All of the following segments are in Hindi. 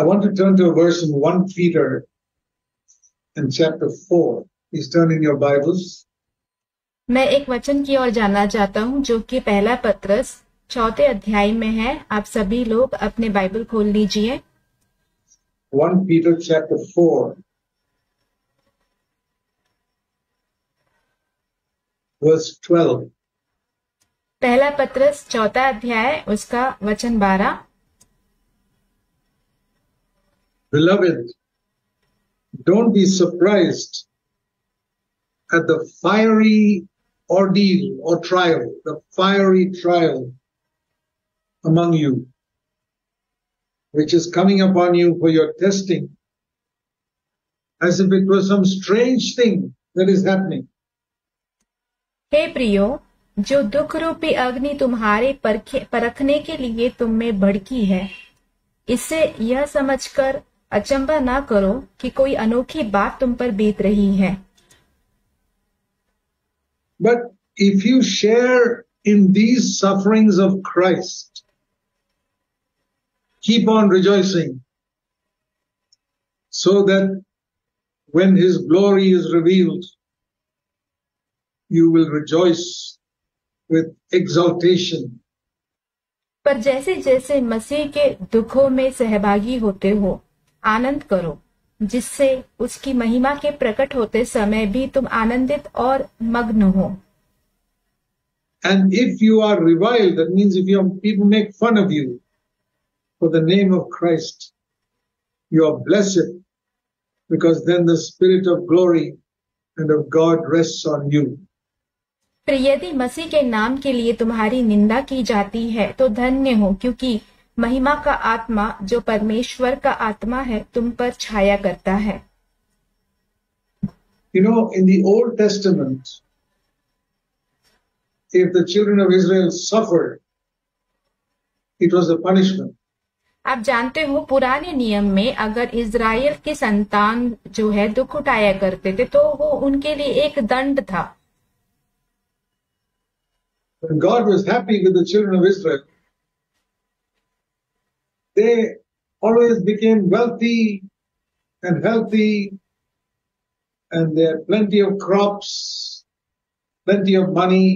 I want to turn to a verse in 1 Peter and chapter 4. Please turn in your Bibles. मैं एक वचन की ओर जानना चाहता हूं जो कि पहला पत्रस 4 अध्याय में है। आप सभी लोग अपने बाइबल खोल लीजिए। 1 Peter chapter 4 verse 12. पहला पत्रस 4 अध्याय उसका वचन 12। Beloved, don't be surprised at the fiery ordeal or trial, the fiery trial among you, which is coming upon you for your testing, as if it was some strange thing that is happening. हे प्रियो, जो दुख रूपी अग्नि तुम्हारे परखने के लिए तुम में भड़की है, इससे यह समझकर अचंभा ना करो कि कोई अनोखी बात तुम पर बीत रही है। But if you share in these sufferings of Christ, keep on rejoicing, so that when His glory is revealed, you will rejoice with exaltation. पर जैसे जैसे मसीह के दुखों में सहभागी होते हो, आनंद करो, जिससे उसकी महिमा के प्रकट होते समय भी तुम आनंदित और मग्न हो। And if you are reviled, that means if people make fun of you for the name of Christ, you are blessed, because then the Spirit of glory and of God rests on you. फिर यदि मसीह के नाम के लिए तुम्हारी निंदा की जाती है तो धन्य हो, क्योंकि महिमा का आत्मा जो परमेश्वर का आत्मा है तुम पर छाया करता है। You know, in the Old Testament, if the children of Israel suffered, it was a punishment. आप जानते हो, पुराने नियम में अगर इज़राइल की संतान जो है दुख उठाया करते थे तो वो उनके लिए एक दंड था। When God was happy with the children of Israel, they always became wealthy and healthy, and they had plenty of crops, plenty of money.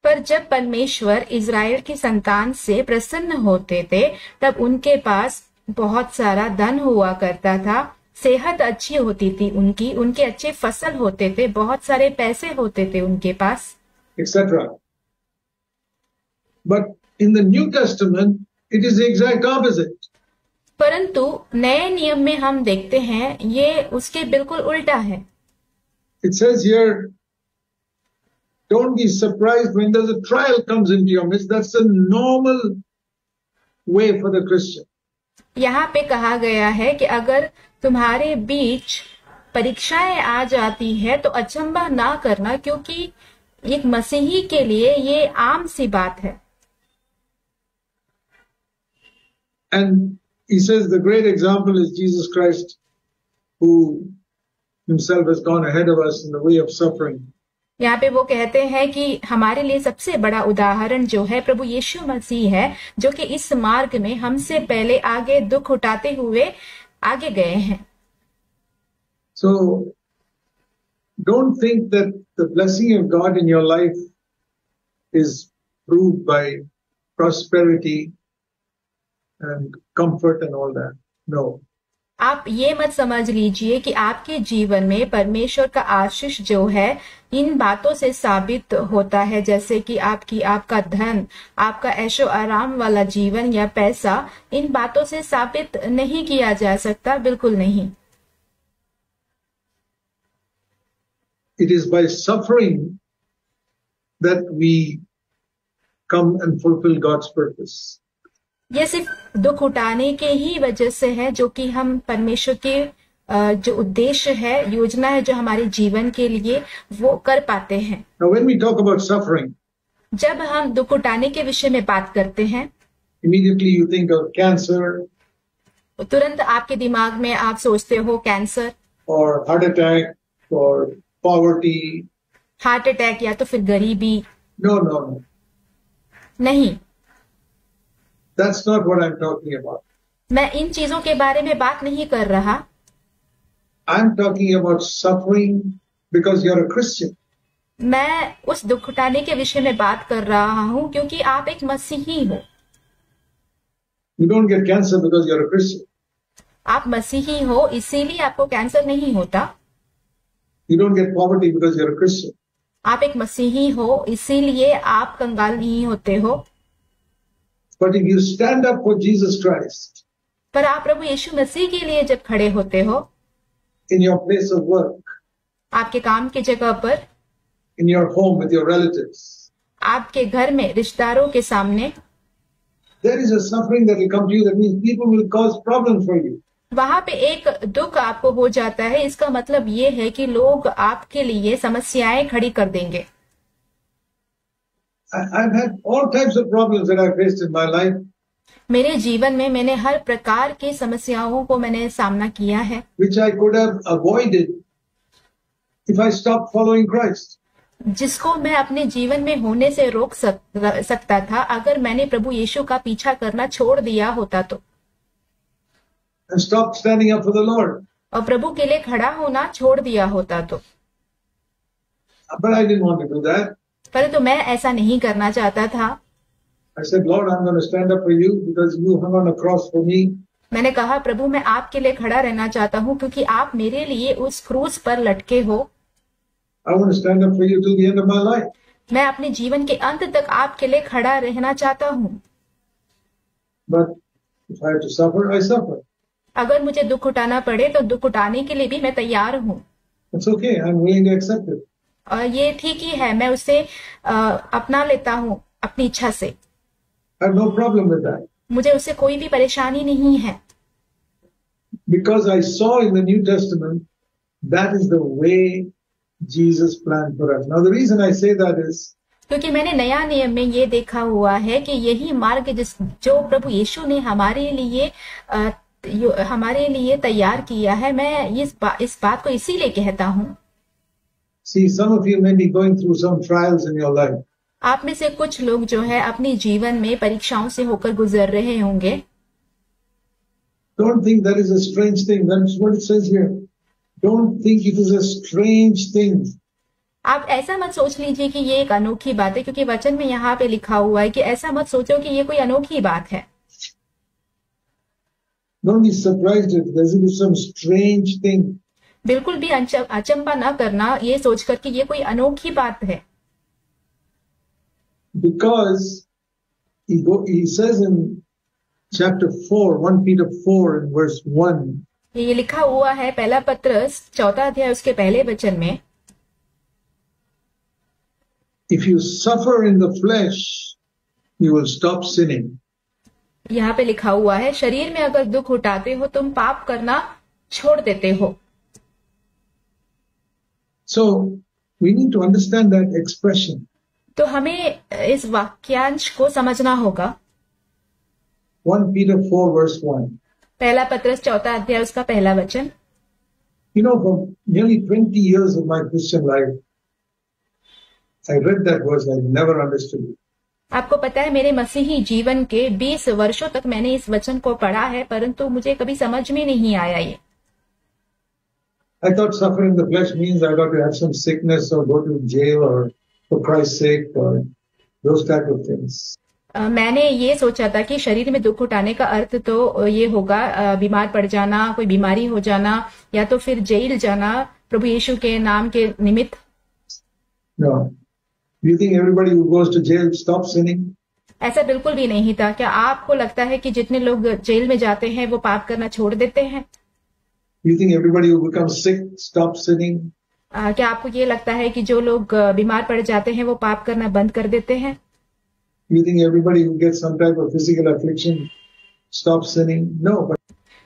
पर जब परमेश्वर इज़राइल की संतान से प्रसन्न होते थे तब उनके पास बहुत सारा धन हुआ करता था, सेहत अच्छी होती थी उनके अच्छे फसल होते थे, बहुत सारे पैसे होते थे उनके पास, etc. But in the New Testament, it is the exact opposite. परंतु नए नियम में हम देखते हैं ये उसके बिल्कुल उल्टा है। It says here, don't be surprised when there's a trial comes into your midst. That's a normal way for the Christian. यहाँ पे कहा गया है कि अगर तुम्हारे बीच परीक्षाएं आ जाती है तो अचंभा ना करना, क्योंकि एक मसीही के लिए ये आम सी बात है। And he says the great example is Jesus Christ, who himself has gone ahead of us in the way of suffering. यहाँ पे वो कहते हैं कि हमारे लिए सबसे बड़ा उदाहरण जो है प्रभु यीशु मसीह है, जो कि इस मार्ग में हमसे पहले आगे दुख उठाते हुए आगे गए हैं। So don't think that the blessing of God in your life is proved by prosperity and comfort and all that. No. आप ये मत समझ लीजिए कि आपके जीवन में परमेश्वर का आशीष जो है इन बातों से साबित होता है, जैसे कि आपका धन, आपका ऐशो आराम वाला जीवन या पैसा, इन बातों से साबित नहीं किया जा सकता, बिल्कुल नहीं। It is by suffering that we come and fulfill God's purpose. ये सिर्फ दुख उठाने के ही वजह से है जो कि हम परमेश्वर के जो उद्देश्य है, योजना है जो हमारे जीवन के लिए, वो कर पाते हैं। Now when we talk about suffering, जब हम दुख उठाने के विषय में बात करते हैं, immediately you think of cancer, तुरंत आपके दिमाग में आप सोचते हो cancer, or heart attack, or poverty. Heart attack या तो फिर गरीबी। No, no, no. नहीं, That's not what I'm talking about. मैं इन चीजों के बारे में बात नहीं कर रहा। I'm talking about suffering because you're a Christian. मैं उस दुख उठाने के विषय में बात कर रहा हूँ क्योंकि आप एक मसीही हो। You don't get cancer because you're a Christian. आप मसीही हो इसीलिए आपको कैंसर नहीं होता। You don't get poverty because you're a Christian. आप एक मसीही हो इसीलिए आप कंगाल नहीं होते हो। But if you stand up for Jesus Christ पर आप प्रभु यीशु मसीह के लिए जब खड़े होते हो, in your place of work, आपके काम की जगह पर, in your home with your relatives, आपके घर में रिश्तेदारों के सामने, there is a suffering that will come to you. That means people will cause problems for you. वहां पे एक दुख आपको हो जाता है। इसका मतलब ये है कि लोग आपके लिए समस्याएं खड़ी कर देंगे। I've had all types of problems that I faced in my life, मेरे जीवन में मैंने हर प्रकार की समस्याओं को मैंने सामना किया है, which I could have avoided if I stopped following Christ. जिसको मैं अपने जीवन में होने से रोक सकता था अगर मैंने प्रभु यीशु का पीछा करना छोड़ दिया होता तो। And stopped standing up for the Lord. और प्रभु के लिए खड़ा होना छोड़ दिया होता तो। But I didn't want to do that. परंतु मैं ऐसा नहीं करना चाहता था। I said, Lord, I'm going to stand up for you because you hung on a cross for me. मैंने कहा प्रभु मैं आपके लिए खड़ा रहना चाहता हूँ क्योंकि आप मेरे लिए उस क्रूस पर लटके हो। I want to stand up for you till the end of my life. मैं अपने जीवन के अंत तक आपके लिए खड़ा रहना चाहता हूँ। But if I have to suffer, I suffer. अगर मुझे दुख उठाना पड़े तो दुख उठाने के लिए भी मैं तैयार हूँ। It's okay. I'm willing to accept it. और ये ठीक ही है, मैं उसे अपना लेता हूँ अपनी इच्छा से। I have no problem with that. मुझे उससे कोई भी परेशानी नहीं है। Because I saw in the New Testament, that is the way Jesus planned for us. Now the reason I say that is, क्योंकि मैंने नया नियम में ये देखा हुआ है कि यही मार्ग जो प्रभु यीशु ने हमारे लिए तैयार किया है, मैं इस बात को इसीलिए कहता हूँ। See, some of you may be going through some trials in your life. आप में से कुछ लोग जो है अपने जीवन में परीक्षाओं से होकर गुजर रहे होंगे। Don't think that is a strange thing. That's what it says here. Don't think it is a strange thing. आप ऐसा मत सोच लीजिए कि ये एक अनोखी बात है, क्योंकि वचन में यहाँ पे लिखा हुआ है कि ऐसा मत सोचो कि ये कोई अनोखी बात है। Don't be surprised if there is some strange thing. बिल्कुल भी अचंबा न करना ये सोचकर कि ये कोई अनोखी बात है। Because he says in chapter 4, 1 Peter 4 and verse 1. ये लिखा हुआ है पहला पत्रस 4 अध्याय उसके पहले वचन में, If you suffer in the flesh, you will stop sinning. यहाँ पे लिखा हुआ है शरीर में अगर दुख उठाते हो तुम पाप करना छोड़ देते हो। So we need to understand that expression. तो हमें इस वाक्यांश को समझना होगा। 1 Peter 4 verse 1. पहला पत्रस 4 अध्याय उसका पहला वचन। You know, for nearly 20 years of my Christian life, I read that verse, I never understood it. आपको पता है मेरे मसीही जीवन के 20 वर्षों तक मैंने इस वचन को पढ़ा है, परंतु मुझे कभी समझ में नहीं आया ये। I thought suffering in the flesh means I got to have some sickness or go to jail or for Christ's sake or those type of things. मैंने ये सोचा था कि शरीर में दुख उठाने का अर्थ तो ये होगा बीमार पड़ जाना, कोई बीमारी हो जाना या तो फिर जेल जाना प्रभु यीशु के नाम के निमित्त। No. Do you think everybody who goes to jail stops sinning? ऐसा बिल्कुल भी नहीं था। क्या आपको लगता है कि जितने लोग जेल में जाते हैं वो पाप करना छोड़ देते हैं? Do you think everybody who becomes sick stops sinning? क्या आपको ये लगता है कि जो लोग बीमार पड़ जाते हैं वो पाप करना बंद कर देते हैं? Do you think everybody who gets some type of physical affliction stops sinning? No. But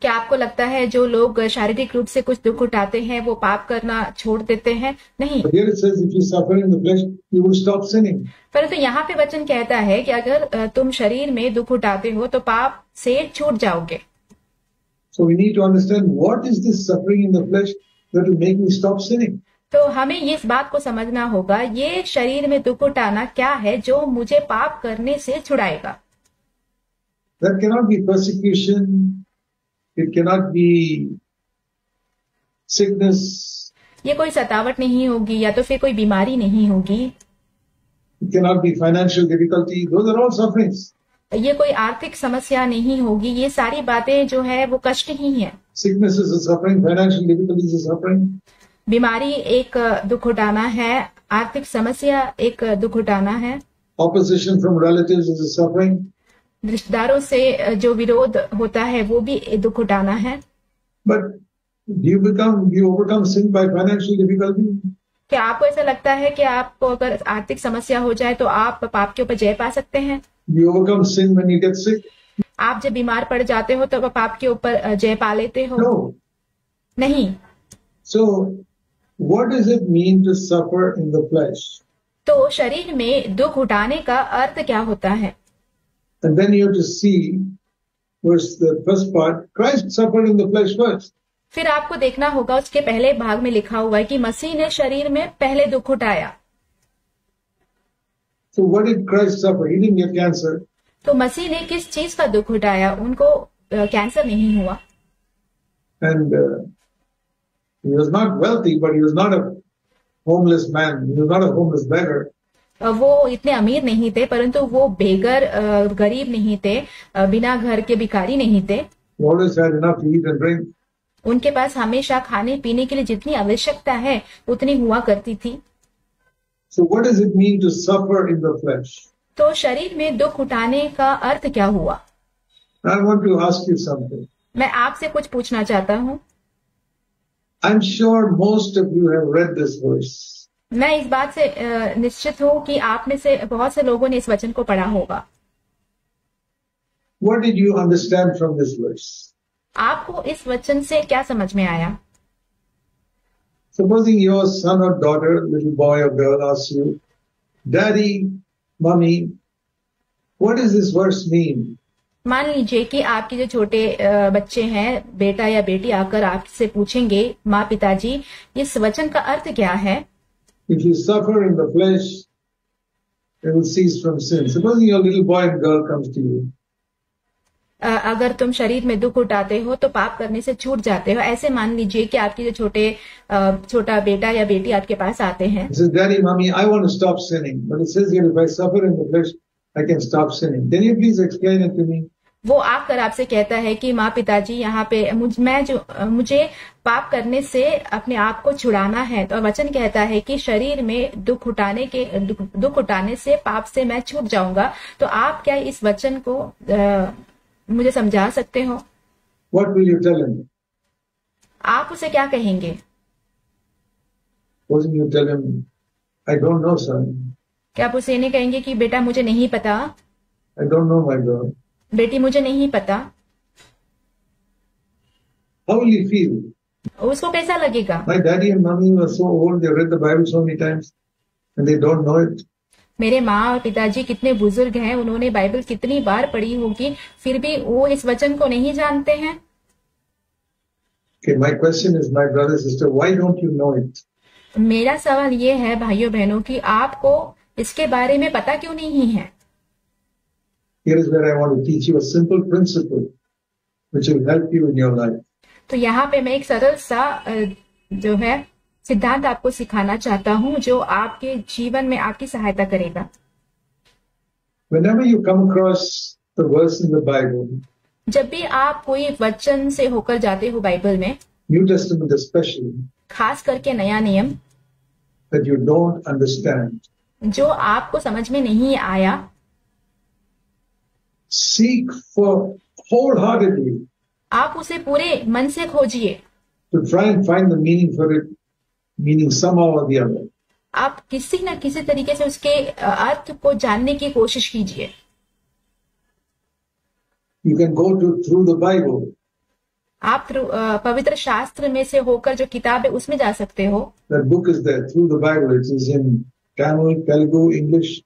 क्या आपको लगता है जो लोग शारीरिक रूप से कुछ दुख उठाते हैं वो पाप करना छोड़ देते हैं? नहीं। here it says if you suffer in the flesh, you will stop sinning. परंतु यहाँ पे वचन कहता है कि अगर तुम शरीर में दुख उठाते हो तो पाप से छूट जाओगे। So we need to understand what is this suffering in the flesh that will make me stop sinning. तो हमें इस बात को समझना होगा, ये शरीर में दुख उठाना क्या है जो मुझे पाप करने से छुड़ाएगा। That cannot be persecution, It cannot be sickness. ये कोई सतावट नहीं होगी या तो फिर कोई बीमारी नहीं होगी, It cannot be financial difficulty. Those are all sufferings. ये कोई आर्थिक समस्या नहीं होगी, ये सारी बातें जो है वो कष्ट ही है। Sickness is a suffering. Financial difficulty is a suffering. बीमारी एक दुख उठाना है, आर्थिक समस्या एक दुख उठाना है, Opposition from relatives is a suffering. रिश्तेदारों से जो विरोध होता है वो भी दुख उठाना है। But do you overcome sin by financial difficulty? क्या आपको ऐसा लगता है कि आपको अगर आर्थिक समस्या हो जाए तो आप पाप के ऊपर जय पा सकते हैं? Do you overcome sin when you get sick? आप जब बीमार पड़ जाते हो तो आप पाप के ऊपर जय पा लेते हो? No. नहीं। So, what does it mean to suffer in the flesh? तो शरीर में दुख उठाने का अर्थ क्या होता है? And then you have to see, the first part, Christ suffered in the flesh first. फिर आपको देखना होगा उसके पहले भाग में लिखा हुआ है कि मसीह ने शरीर में पहले दुख उठाया। So what did Christ suffer? He didn't get cancer. तो मसीह ने किस चीज का दुख उठाया? उनको कैंसर नहीं हुआ। And he was not wealthy, but he was not a homeless man. He was not a homeless beggar. वो इतने अमीर नहीं थे, परंतु वो बेघर गरीब नहीं थे, बिना घर के भिखारी नहीं थे। He always had enough to eat and drink. उनके पास हमेशा खाने पीने के लिए जितनी आवश्यकता है उतनी हुआ करती थी। So what does it mean to suffer in the flesh? तो शरीर में दुख उठाने का अर्थ क्या हुआ? I want to ask you something. मैं आपसे कुछ पूछना चाहता हूँ। I'm sure most of you have read this verse. मैं इस बात से निश्चित हूँ कि आप में से बहुत से लोगों ने इस वचन को पढ़ा होगा। What did you understand from this verse? आपको इस वचन से क्या समझ में आया? Supposing your son or daughter, little boy or girl, asks you, Daddy, Mommy, what does this verse mean? मान लीजिए कि आपके जो छोटे बच्चे हैं, बेटा या बेटी आकर आपसे पूछेंगे, माँ पिताजी, इस वचन का अर्थ क्या है? If you suffer in the flesh, it will cease from sin. Supposing your little boy and girl comes to you. अगर तुम शरीर में दुख उठाते हो तो पाप करने से छूट जाते हो। ऐसे मान लीजिए कि आपके जो छोटा बेटा या बेटी आपके पास आते हैं। He says, Daddy, Mommy, I want to stop sinning. But it says here, if I suffer in the flesh, I can stop sinning. Can you please explain it to me? वो आकर आपसे कहता है कि माँ पिताजी यहाँ पे मुझे पाप करने से अपने आप को छुड़ाना है। तो वचन कहता है कि शरीर में दुख उठाने से पाप से मैं छूट जाऊंगा। तो आप क्या इस वचन को मुझे समझा सकते हो? What will you tell him? आप उसे क्या कहेंगे? Supposing you tell him, I don't know, son. क्या आप उसे नहीं कहेंगे कि बेटा मुझे नहीं पता? I don't know, my girl. बेटी मुझे नहीं पता। How will he feel? उसको कैसा लगेगा? My daddy and mommy were so old, they read the Bible so many times, and they don't know it. मेरे माँ और पिताजी कितने बुजुर्ग हैं, उन्होंने बाइबल कितनी बार पढ़ी होगी, फिर भी वो इस वचन को नहीं जानते हैं। Okay, my question is, my brother, sister, why don't you know it? मेरा सवाल ये है भाइयों बहनों कि आपको इसके बारे में पता क्यों नहीं है? Here is where I want to teach you a simple principle which will help you in your life. तो यहाँ पे मैं एक सरल सा जो है सिद्धांत आपको सिखाना चाहता हूँ जो आपके जीवन में आपकी सहायता करेगा। Whenever you come across the verse in the Bible, जब भी आप कोई वचन से होकर जाते हो बाइबल में, New Testament especially, खास करके नया नियम, that you don't understand, जो आपको समझ में नहीं आया, seek for wholeheartedly आप उसे पूरे मन से खोजिए। to try and find the meaning for it, meaning somehow or the other. आप किसी न किसी तरीके से उसके अर्थ को जानने की कोशिश कीजिए। You can go through the Bible. आप पवित्र शास्त्र में से होकर जो किताब है उसमें जा सकते हो। That book is there through the Bible. It is in Tamil, Telugu, English.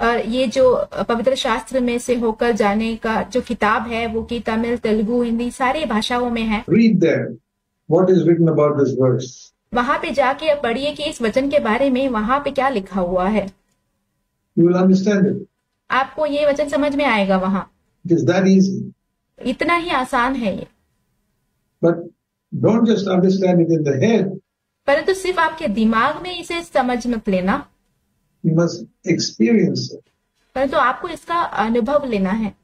और ये जो पवित्र शास्त्र में से होकर जाने का जो किताब है वो कि तमिल, तेलुगु, हिंदी सारी भाषाओं में है। Read there what is written about this verse. वहां पे जाके आप पढ़िए कि इस वचन के बारे में वहां पे क्या लिखा हुआ है। You will understand it. आपको ये वचन समझ में आएगा वहां। It is that easy. इतना ही आसान है ये। But don't just understand it in the head. परंतु सिर्फ आपके दिमाग में इसे समझ मत लेना, You must experience it. परंतु आपको इसका अनुभव लेना है.